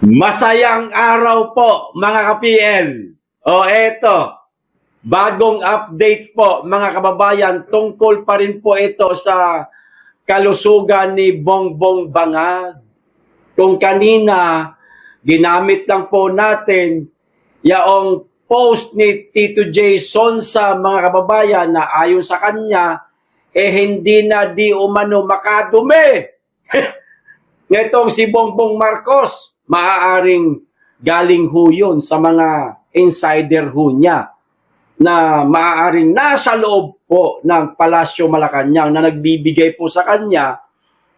Masayang araw po mga ka-PL. O eto, bagong update po mga kababayan, tungkol pa rin po ito sa kalusugan ni Bongbong Bangag. Kung kanina, ginamit lang po natin yaong post ni Tito Jason sa mga kababayan na ayon sa kanya, hindi na di umano makadumi. Nitong si Bongbong Marcos, maaaring galing ho yun sa mga insider ho niya na maaaring nasa loob po ng Palasyo Malacanang na nagbibigay po sa kanya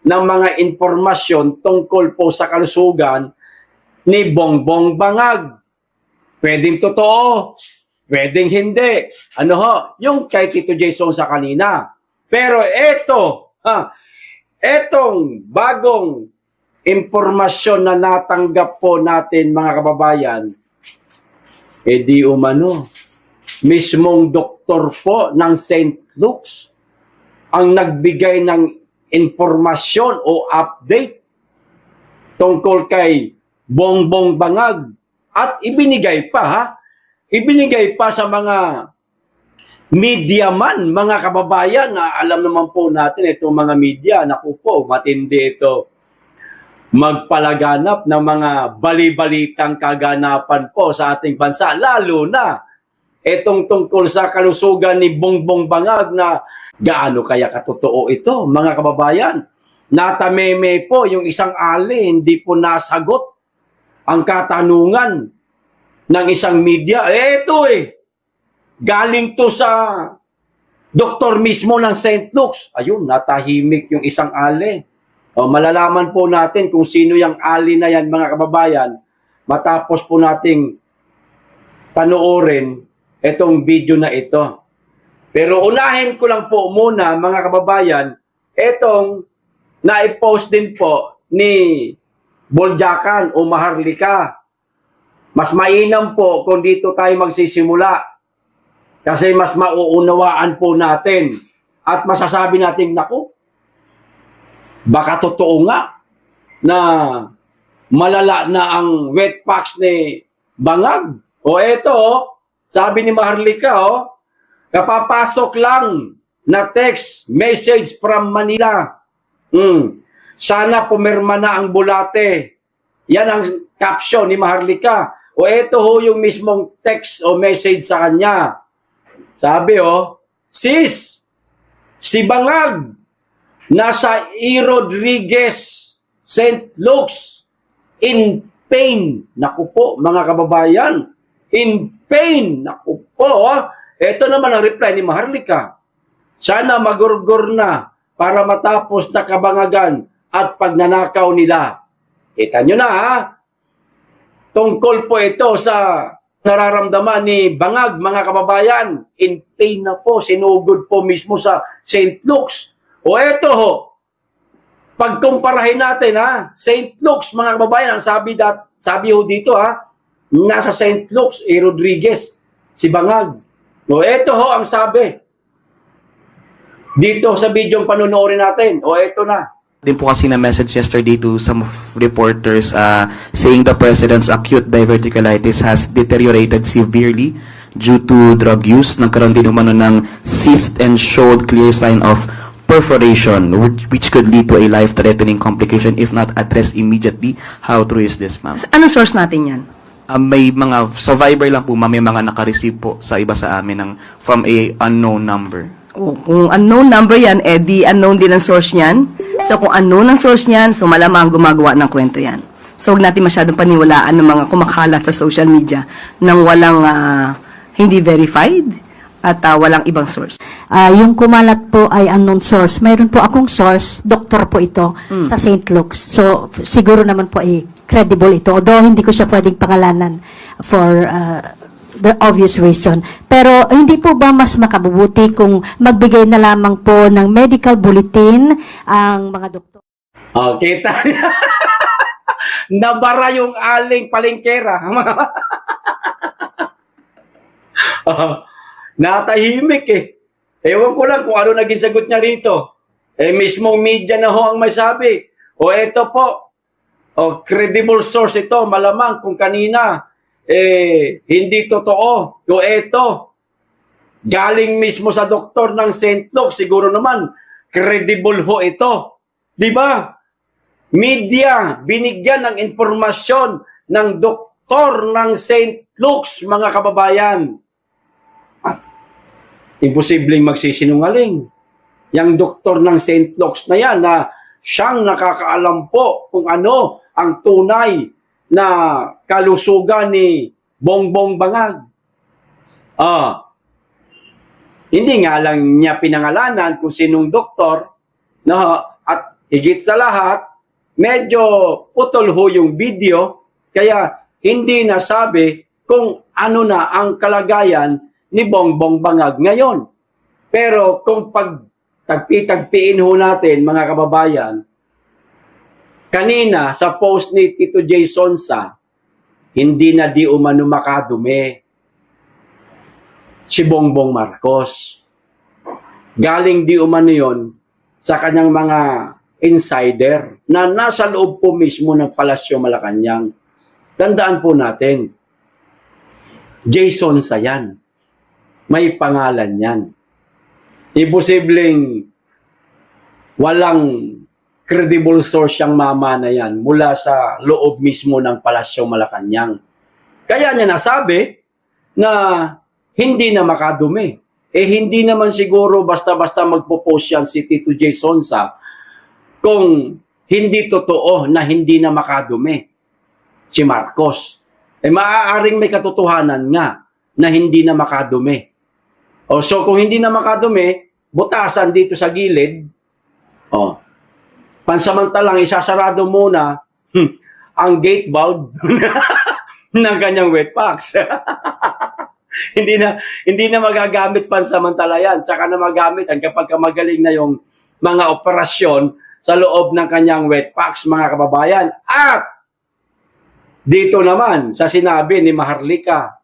ng mga impormasyon tungkol po sa kalusugan ni Bongbong Bangag. Pwedeng totoo, pwedeng hindi. Ano ho? Yung kay Tito Jason sa kanina. Pero etong bagong impormasyon na natanggap po natin mga kababayan, di umano, mismong doktor po ng St. Luke's ang nagbigay ng impormasyon o update tungkol kay Bongbong Bangag at ibinigay pa sa mga media man, mga kababayan, na alam naman po natin itong mga media, naku po, matindi ito magpalaganap ng mga bali-balitang kaganapan po sa ating bansa, lalo na itong tungkol sa kalusugan ni Bongbong Bangag na gaano kaya katotoo ito, mga kababayan. Natameme po yung isang ali, hindi po nasagot ang katanungan ng isang media. Galing to sa doktor mismo ng St. Luke's. Ayun, natahimik yung isang ali. Malalaman po natin kung sino yung ali na yan, mga kababayan, matapos po nating panoorin itong video na ito. Pero unahin ko lang po muna, mga kababayan, itong na-post din po ni Boljakan o Maharlika. Mas mainam po kung dito tayo magsisimula kasi mas mauunawaan po natin at masasabi natin, naku, baka totoo nga na malala na ang wet packs ni Bangag. Sabi ni Maharlika, kapapasok lang na text message from Manila. Sana pumirma na ang bulate. Yan ang caption ni Maharlika. Ito ho yung mismong text o message sa kanya. Sabi, sis, si Bangag nasa E. Rodriguez, St. Luke's, in pain. Naku po, mga kababayan, in pain. Naku po, Ito naman ang reply ni Maharlika. Sana magurgur na para matapos na kabangagan at pagnanakaw nila. Kita nyo na, Tungkol po ito sa nararamdaman ni Bangag, mga kababayan. In pain na po, sinugod po mismo sa St. Luke's. Pagkumparahin natin, St. Luke's, mga kababayan, ang sabi ho dito, nasa St. Luke's, Rodriguez, si Bangag. Ito ho ang sabi dito sa video panonoorin natin. Ito na. Din po kasi na message yesterday to some reporters saying the president's acute diverticulitis has deteriorated severely due to drug use. Nagkaroon din umano ng cyst and showed clear sign of perforation which could lead to a life-threatening complication if not addressed immediately. How true is this, ma'am? Anong source natin yan? May mga survivor lang po, ma'am, may mga naka-receive po sa iba sa amin from a unknown number. Kung unknown number yan, di unknown din ang source niyan. So kung unknown ang source niyan, so malamang gumagawa ng kwento yan. So huwag natin masyadong paniwalaan ng mga kumakalat sa social media nang walang hindi verified at walang ibang source. Yung kumalat po ay unknown source. Mayroon po akong source, doktor po ito sa St. Luke's. So siguro naman po ay credible ito. Although hindi ko siya pwedeng pangalanan for the obvious reason. Pero hindi po ba mas makabubuti kung magbigay na lamang po ng medical bulletin ang mga doktor? Kita niya. Nabara yung aling palengkera. Natahimik Ewan ko lang kung ano naging sagot niya rito. Mismong media na ho ang may sabi. Eto po. O credible source ito, malamang kung kanina, hindi totoo. Kung ito, galing mismo sa doktor ng St. Luke, siguro naman, credible ho ito. Di ba? Media, binigyan ng impormasyon ng doktor ng St. Luke's, mga kababayan. Imposibleng magsisinungaling. Yang doktor ng St. Luke's na yan, na siyang nakakaalam po kung ano ang tunay na kalusugan ni Bongbong Bangag. Hindi nga lang niya pinangalanan kung sinong doktor, no? At higit sa lahat, medyo putol ho yung video, kaya hindi nasabi kung ano na ang kalagayan ni Bongbong Bangag ngayon. Pero kung tagpi-tagpiin ho natin, mga kababayan, kanina sa post ni Tito J. Sonsa, hindi na di umano makadumi si Bongbong Marcos. Galing di umano yon sa kanyang mga insider na nasa loob po mismo ng Palasyo Malacanang. Tandaan po natin, Jason Sayan. May pangalan yan. Imposibleng walang credible source yung mama na yan mula sa loob mismo ng Palasyo Malacanang. Kaya niya nasabi na hindi na makadumi. Hindi naman siguro basta-basta magpo-post yan si Tito J. Sonsa kung hindi totoo na hindi na makadumi si Marcos. Maaaring may katotohanan nga na hindi na makadumi. So kung hindi na makadumi, butasan dito sa gilid, pansamantalang isasarado muna ang gate valve ng kanyang wet packs. hindi na magagamit pansamantala yan. Tsaka na magamit kapag magaling na yung mga operasyon sa loob ng kanyang wet packs, mga kababayan. At dito naman sa sinabi ni Maharlika,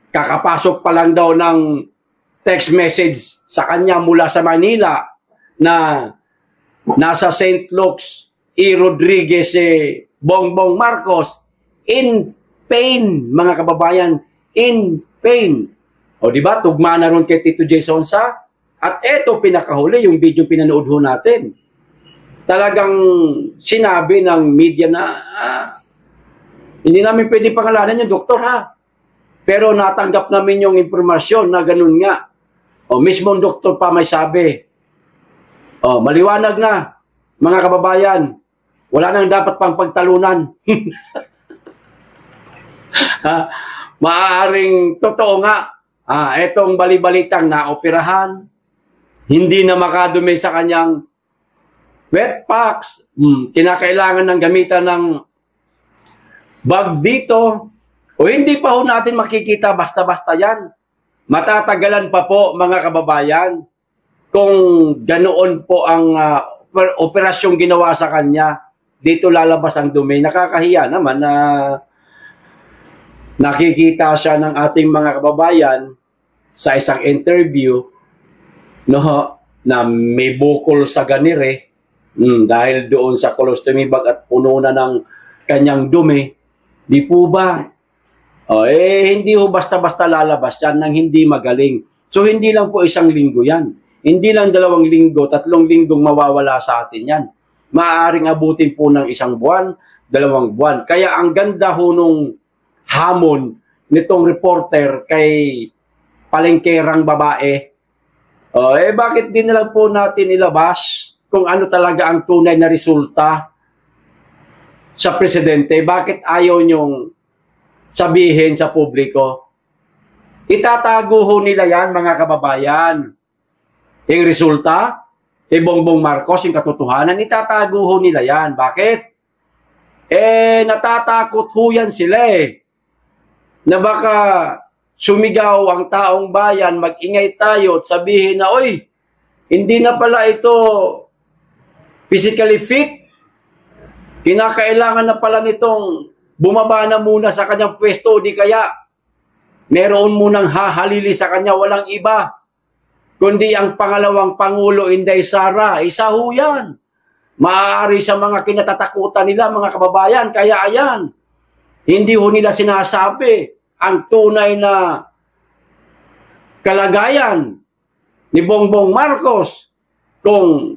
kakapasok pa lang daw ng text message sa kanya mula sa Manila na nasa St. Luke's E. Rodriguez Bongbong Marcos in pain, mga kababayan, in pain. O di ba, tugma na ron kay Tito J. Sonsa. At eto pinakahuli, yung video pinanood ho natin. Talagang sinabi ng media na hindi namin pwede pangalanan yung doktor ha. Pero natanggap namin yung impormasyon na ganun nga. Mismong doktor pa may sabi. Maliwanag na, mga kababayan. Wala nang dapat pang pagtalunan. Maaaring totoo nga. Etong balibalitang naoperahan, hindi na makadumi sa kanyang wet packs. Kinakailangan ng gamitan ng bag dito. O hindi pa ho natin makikita basta-basta yan. Matatagalan pa po, mga kababayan, kung ganoon po ang operasyong ginawa sa kanya. Dito lalabas ang dumi. Nakakahiya naman na nakikita siya ng ating mga kababayan sa isang interview, no, na may bukol sa ganire dahil doon sa colostomy bag at puno na ng kanyang dumi. Di po ba? Hindi ho basta-basta lalabas yan nang hindi magaling. So hindi lang po isang linggo yan. Hindi lang 2 linggo, 3 linggong mawawala sa atin yan. Maaaring abutin po ng 1 buwan, 2 buwan. Kaya ang ganda ho nung hamon nitong reporter kay palengkerang babae. Bakit din na lang po natin ilabas kung ano talaga ang tunay na resulta sa presidente? Bakit ayaw niyong sabihin sa publiko? Itatago ho nila yan, mga kababayan. Yung resulta, kay Bongbong Marcos, yung katotohanan, itatago ho nila yan. Bakit? Natatakot ho yan sila na baka sumigaw ang taong bayan, mag-ingay tayo at sabihin na, oy, hindi na pala ito physically fit. Kinakailangan na pala nitong bumaba na muna sa kanyang pwesto, di kaya meron munang hahalili sa kanya, walang iba kundi ang pangalawang Pangulo, Inday Sara. Isa ho yan. maaari sa mga kinatatakutan nila, mga kababayan. Kaya ayan, hindi ho nila sinasabi ang tunay na kalagayan ni Bongbong Marcos kung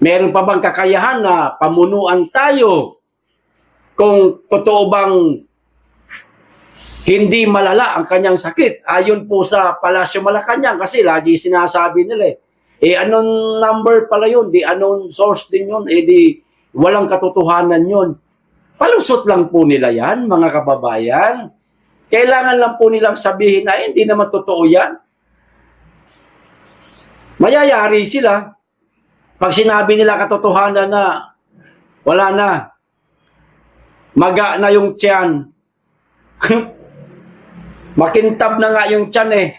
meron pa bang kakayahan na pamunuan tayo, kung totoo bang hindi malala ang kanyang sakit. Ayon po sa Palasyo Malacanang, kasi lagi sinasabi nila anong number pala yun, di anong source din yun, di walang katotohanan yun. Palusot lang po nila yan, mga kababayan. Kailangan lang po nilang sabihin na hindi naman totoo yan. Mayayari sila. Pag sinabi nila katotohanan na wala na, maga na yung tiyan. Makintab na nga yung tiyan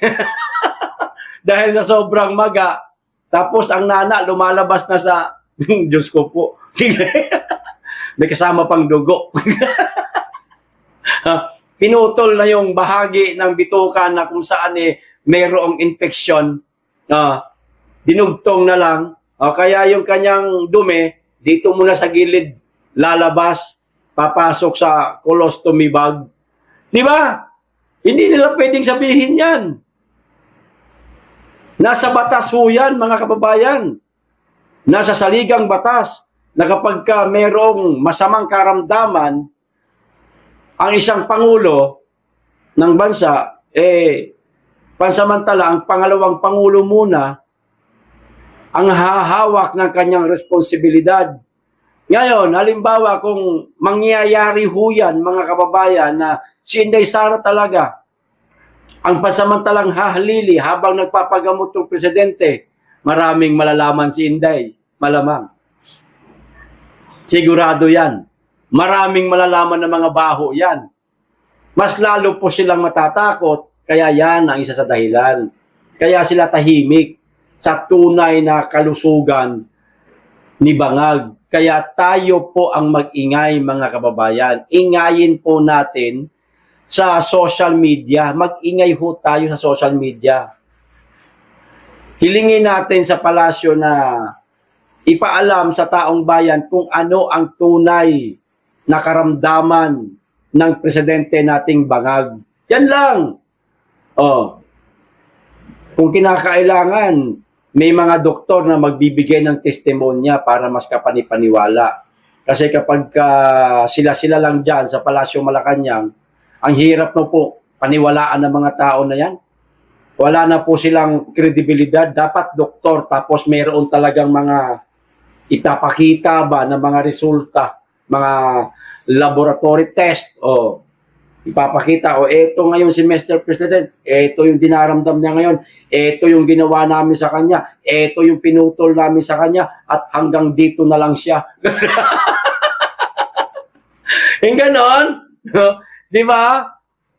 Dahil sa sobrang maga. Tapos ang nana lumalabas na sa Diyos ko po. May kasama pang dugo. Pinutol na yung bahagi ng bituka na kung saan mayroong infeksyon. Dinugtong na lang. Kaya yung kanyang dumi, dito muna sa gilid, lalabas, papasok sa colostomy bag. Di ba? Hindi nila pwedeng sabihin yan. Nasa batas ho yan, mga kababayan. Nasa saligang batas na kapag merong masamang karamdaman, ang isang pangulo ng bansa, pansamantala, ang pangalawang pangulo muna, ang hahawak ng kanyang responsibilidad. Ngayon, halimbawa kung mangyayari ho yan, mga kababayan, na si Inday Sara talaga, ang pansamantalang hahalili habang nagpapagamot ng presidente, maraming malalaman si Inday. Malamang. Sigurado yan. Maraming malalaman ng mga baho yan. Mas lalo po silang matatakot, kaya yan ang isa sa dahilan. Kaya sila tahimik sa tunay na kalusugan ni Bangag. Kaya tayo po ang mag-ingay, mga kababayan. Ingayin po natin sa social media. Mag-ingay ho tayo sa social media. Hilingin natin sa palasyo na ipaalam sa taong bayan kung ano ang tunay na karamdaman ng presidente nating Bangag. Yan lang. Kung kinakailangan, may mga doktor na magbibigay ng testimonya para mas kapanipaniwala. Kasi kapag sila-sila lang dyan sa Palasyo Malacanang, ang hirap na po paniwalaan ng mga tao na yan. Wala na po silang kredibilidad. Dapat doktor, tapos mayroon talagang mga ipapakita ba ng mga resulta, mga laboratory test, ipapakita, eto ngayon si Mr. President, eto yung dinaramdam niya ngayon, eto yung ginawa namin sa kanya, eto yung pinutol namin sa kanya, at hanggang dito na lang siya. Yung ganon, di ba?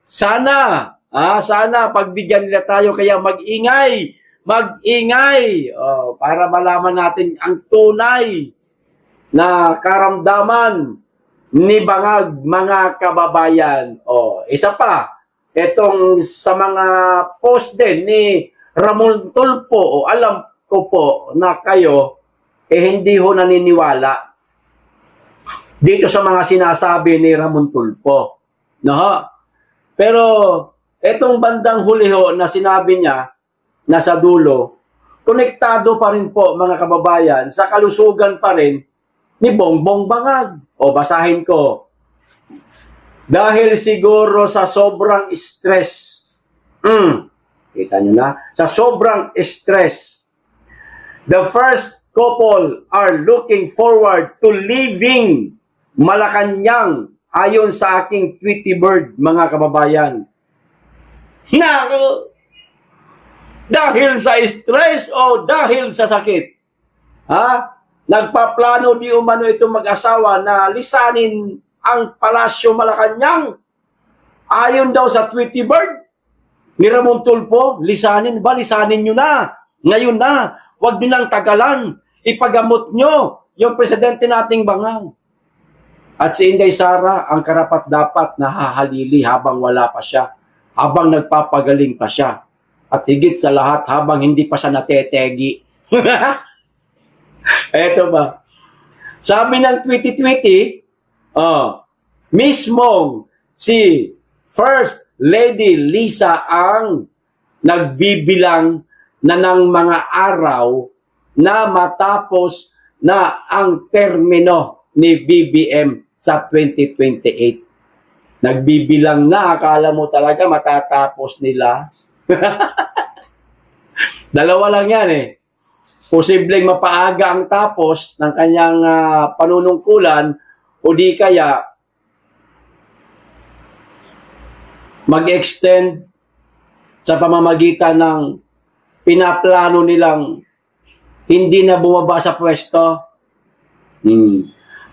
Sana pagbigyan nila tayo, kaya mag-ingay, para malaman natin ang tunay na karamdaman ni Bangag, mga kababayan. Isa pa, itong sa mga post din ni Ramon Tulfo, alam ko po na kayo hindi ho naniniwala dito sa mga sinasabi ni Ramon Tulfo. No? Pero itong bandang huli ho na sinabi niya, nasa dulo, konektado pa rin po, mga kababayan, sa kalusugan pa rin ni Bongbong Bangag. Basahin ko. Dahil siguro sa sobrang stress. Kita nyo na? Sa sobrang stress. The first couple are looking forward to leaving Malacanang ayon sa aking Tweety Bird, mga kababayan. Naku! Dahil sa stress o dahil sa sakit? Nagpaplano di umano itong mag-asawa na lisanin ang Palasyo Malacanang. Ayon daw sa Tweety Bird ni Ramon Tulfo, lisanin nyo na. Ngayon na. Huwag nyo nang tagalan. Ipagamot nyo yung presidente nating Bangag. At si Inday Sara ang karapat-dapat na hahalili habang wala pa siya. Habang nagpapagaling pa siya. At higit sa lahat habang hindi pa siya natetegi. Eto ba? Sabi ng 2020, mismong si First Lady Lisa ang nagbibilang na ng mga araw na matapos na ang termino ni BBM sa 2028. Nagbibilang na, akala mo talaga matatapos nila. Dalawa lang yan eh. Posibleng mapaaga ang tapos ng kanyang panunungkulan o di kaya mag-extend sa pamamagitan ng pinaplano nilang hindi na bumaba sa pwesto.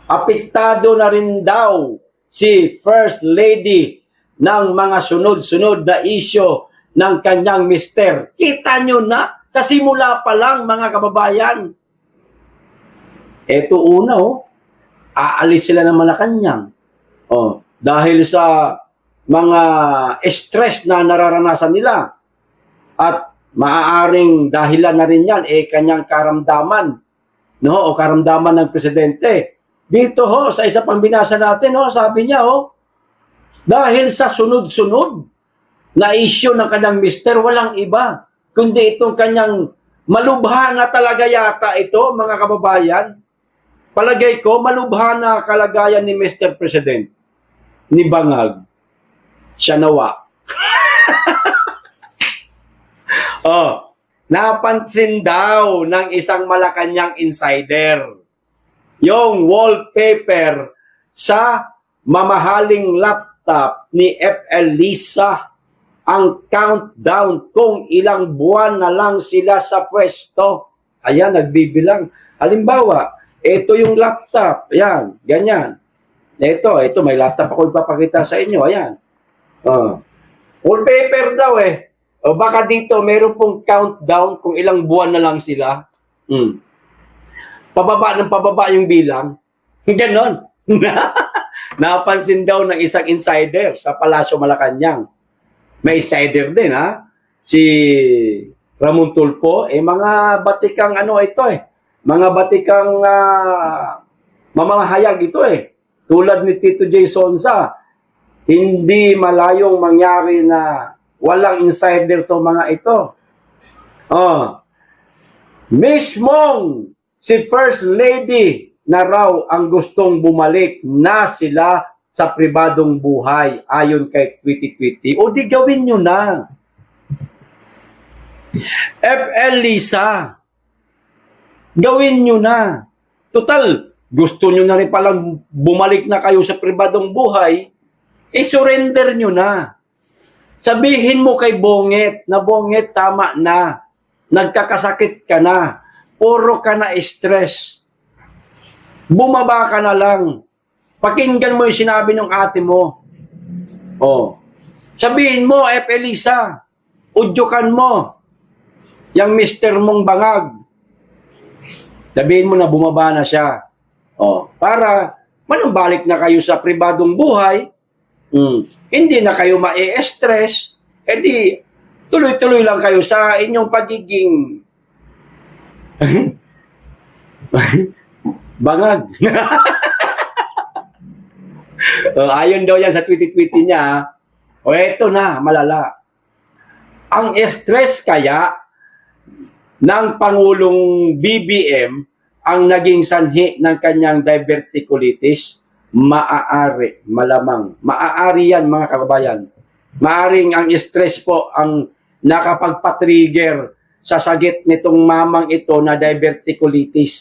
Apektado na rin daw si First Lady ng mga sunod-sunod na isyo ng kanyang mister. Kita nyo na, sa simula pa lang mga kababayan. Eto una, aalis sila ng Malacanang. Dahil sa mga stress na nararanasan nila. At maaaring dahilan na rin yan, kanyang karamdaman. O karamdaman ng presidente. Dito sa isa pang binasa natin, sabi niya, dahil sa sunod-sunod na issue ng kanyang mister, walang iba, kundi itong kanyang malubha na talaga yata ito, mga kababayan. Palagay ko, malubha na kalagayan ni Mr. President, ni Bangag, siya nawa. Napansin daw ng isang Malacanang insider yung wallpaper sa mamahaling laptop ni FL Lisa, ang countdown kung ilang buwan na lang sila sa pwesto. Ayan, nagbibilang. Halimbawa, ito yung laptop. Ayan, ganyan. Ito, may laptop ako ipapakita sa inyo. Ayan. Wallpaper daw O baka dito, meron pong countdown kung ilang buwan na lang sila. Pababa ng pababa yung bilang. Ganon. Napansin daw ng isang insider sa Palasyo Malacanang. May insider din, si Ramon Tulfo. Mga batikang ito Mga batikang mamahayag ito Tulad ni Tito J. Sonsa. Hindi malayong mangyari na walang insider to mga ito. Mismong si First Lady na raw ang gustong bumalik na sila sa pribadong buhay ayon kay Twitty. O di gawin nyo na. FL Lisa, gawin nyo na. Total, gusto nyo na rin palang bumalik na kayo sa pribadong buhay, surrender nyo na. Sabihin mo kay Bonget na Bonget, tama na. Nagkakasakit ka na. Puro ka na stress. Bumaba ka na lang. Pakinggan mo yung sinabi ng ate mo. Sabihin mo, Elisa, udyukan mo yung mister mong Bangag. Sabihin mo na bumaba na siya. Para manumbalik na kayo sa pribadong buhay. Hindi na kayo ma-stress, di tuloy-tuloy lang kayo sa inyong pagiging Bangag. Ayon daw yan sa tweet niya. Eto na, malala. Ang stress kaya ng Pangulong BBM ang naging sanhi ng kanyang diverticulitis. Maaari, malamang. Maaari yan, mga kababayan. Maaring ang stress po ang nakapagpatrigger sa sagit nitong mamang ito na diverticulitis.